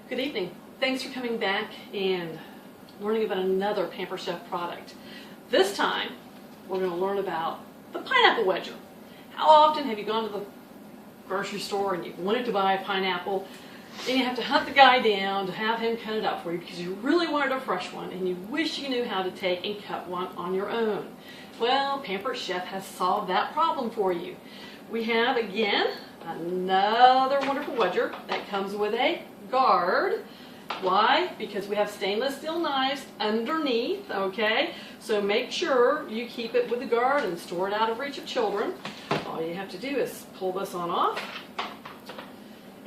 Good evening. Thanks for coming back and learning about another Pampered Chef product. This time, we're going to learn about the pineapple wedger. How often have you gone to the grocery store and you wanted to buy a pineapple, and you have to hunt the guy down to have him cut it up for you because you really wanted a fresh one and you wish you knew how to take and cut one on your own? Well, Pampered Chef has solved that problem for you. We have, again, another wonderful wedger that comes with a guard. Why? Because we have stainless steel knives underneath, okay? So make sure you keep it with the guard and store it out of reach of children. All you have to do is pull this on off.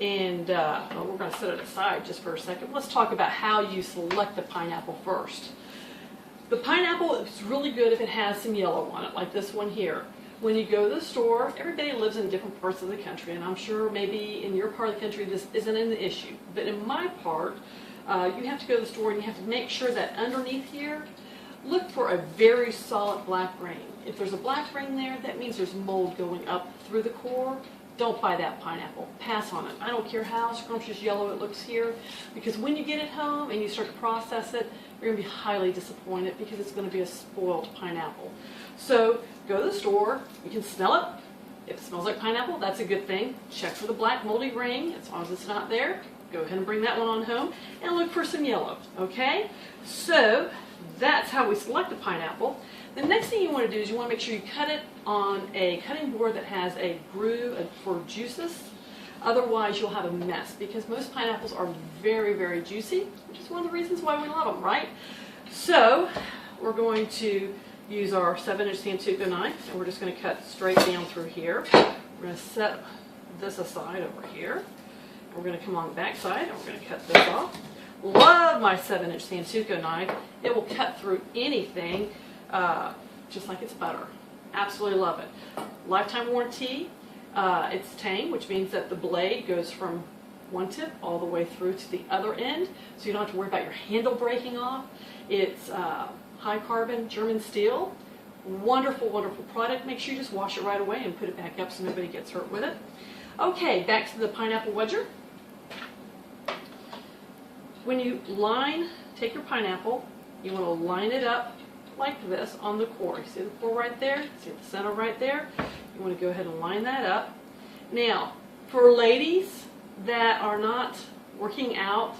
And well, we're going to set it aside just for a second. Let's talk about how you select the pineapple first. The pineapple is really good if it has some yellow on it, like this one here. When you go to the store, everybody lives in different parts of the country, and I'm sure maybe in your part of the country this isn't an issue. But in my part, you have to go to the store and you have to make sure that underneath here, look for a very solid black ring. If there's a black ring there, that means there's mold going up through the core. Don't buy that pineapple. Pass on it. I don't care how scrumptious yellow it looks here, because when you get it home and you start to process it, you're going to be highly disappointed because it's going to be a spoiled pineapple. So go to the store. You can smell it. If it smells like pineapple, that's a good thing. Check for the black moldy ring. As long as it's not there, go ahead and bring that one on home and look for some yellow. Okay? So that's how we select the pineapple. The next thing you want to do is you want to make sure you cut it on a cutting board that has a groove for juices. Otherwise, you'll have a mess because most pineapples are very, very juicy, which is one of the reasons why we love them, right? So we're going to use our 7-inch Santoku knife, and we're just going to cut straight down through here. We're going to set this aside over here. We're going to come on the back side, and we're going to cut this off. Love my 7-inch Santoku knife. It will cut through anything just like it's butter. Absolutely love it. Lifetime warranty. It's tang, which means that the blade goes from one tip all the way through to the other end, so you don't have to worry about your handle breaking off. It's high carbon German steel. Wonderful, wonderful product. Make sure you just wash it right away and put it back up so nobody gets hurt with it. Okay, back to the pineapple wedger. When you take your pineapple, you want to line it up like this on the core. You see the core right there? See the center right there? You want to go ahead and line that up. Now, for ladies that are not working out,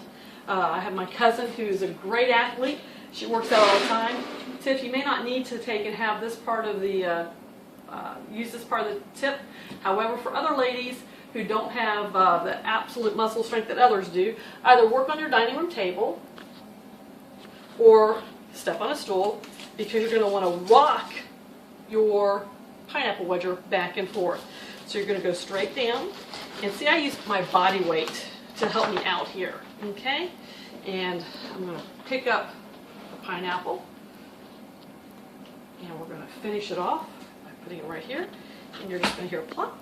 I have my cousin who's a great athlete. She works out all the time. Tiff, you may not need to take and have this part of the, use this part of the tip. However, for other ladies who don't have the absolute muscle strength that others do, either work on your dining room table or step on a stool, because you're going to want to rock your pineapple wedger back and forth. So you're going to go straight down, and see, I use my body weight to help me out here, okay? And I'm going to pick up the pineapple, and we're going to finish it off by putting it right here, and you're just going to hear plop,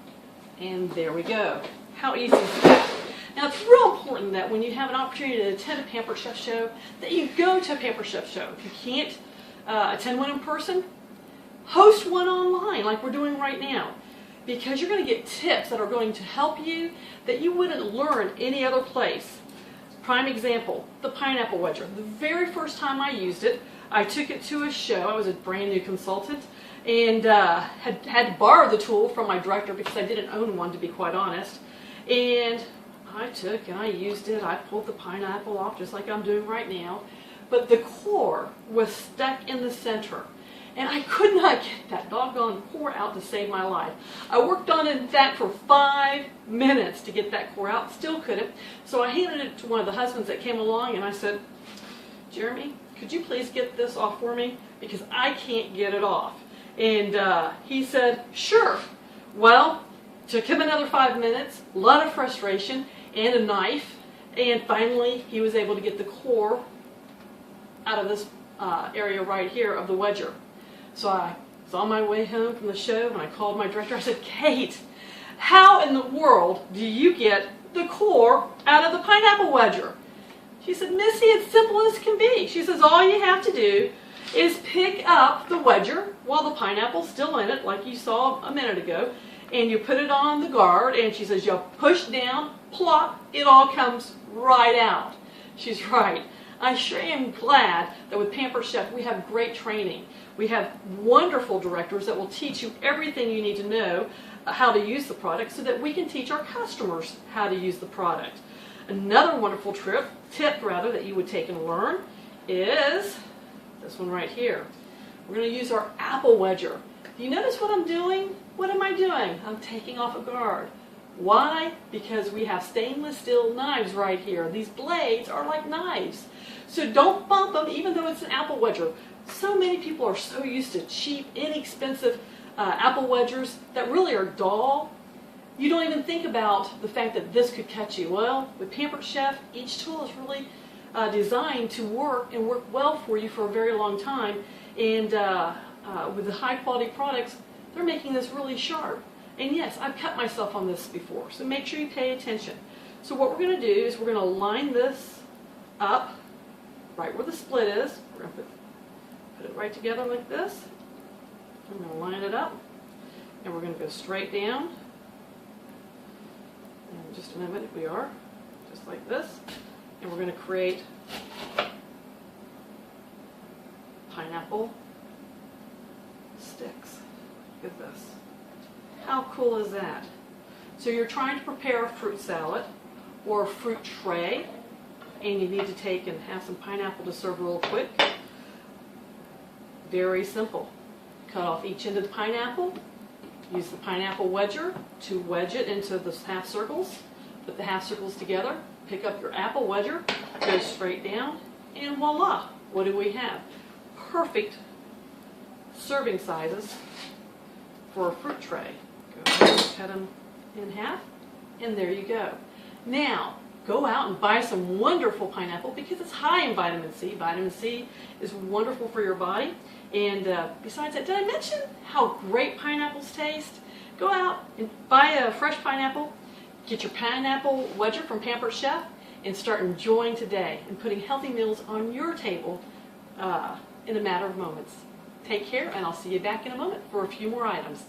and there we go. How easy is that? Now, it's real important that when you have an opportunity to attend a Pampered Chef show, that you go to a Pampered Chef show. If you can't attend one in person, host one online like we're doing right now, because you're going to get tips that are going to help you that you wouldn't learn any other place. Prime example, the pineapple wedger. The very first time I used it, I took it to a show. I was a brand new consultant and had to borrow the tool from my director because I didn't own one, to be quite honest. And I took and I used it. I pulled the pineapple off just like I'm doing right now. But the core was stuck in the center. And I could not get that doggone core out to save my life. I worked on it, in fact, for 5 minutes to get that core out. Still couldn't. So I handed it to one of the husbands that came along and I said, Jeremy, could you please get this off for me? Because I can't get it off. And he said, sure. Well, took him another 5 minutes, a lot of frustration, and a knife. And finally, he was able to get the core out of this area right here of the wedger. So I was on my way home from the show and I called my director. I said, Kate, how in the world do you get the core out of the pineapple wedger? She said, Missy, it's simple as can be. She says, all you have to do is pick up the wedger while the pineapple's still in it, like you saw a minute ago, and you put it on the guard, and she says, you push down plop, it all comes right out. She's right. I sure am glad that with Pampered Chef we have great training. We have wonderful directors that will teach you everything you need to know how to use the product so that we can teach our customers how to use the product. Another wonderful tip that you would take and learn is this one right here. We're going to use our apple wedger. Do you notice what I'm doing? What am I doing? I'm taking off a guard. Why? Because we have stainless steel knives right here. These blades are like knives. So don't bump them even though it's an apple wedger. So many people are so used to cheap, inexpensive apple wedgers that really are dull. You don't even think about the fact that this could catch you. Well, with Pampered Chef, each tool is really designed to work and work well for you for a very long time. And with the high quality products, they're making this really sharp. And yes, I've cut myself on this before, so make sure you pay attention. So what we're going to do is we're going to line this up right where the split is. We're going to put it right together like this. I'm going to line it up, and we're going to go straight down. In just a minute, we are, just like this. And we're going to create pineapple sticks. Look at this. How cool is that? So you're trying to prepare a fruit salad or a fruit tray, and you need to take and have some pineapple to serve real quick. Very simple. Cut off each end of the pineapple. Use the pineapple wedger to wedge it into the half circles. Put the half circles together. Pick up your apple wedger, go straight down, and voila! What do we have? Perfect serving sizes for a fruit tray. Go ahead and cut them in half, and there you go. Now, go out and buy some wonderful pineapple because it's high in vitamin C. Vitamin C is wonderful for your body. And besides that, did I mention how great pineapples taste? Go out and buy a fresh pineapple, get your pineapple wedger from Pampered Chef, and start enjoying today and putting healthy meals on your table in a matter of moments. Take care, and I'll see you back in a moment for a few more items.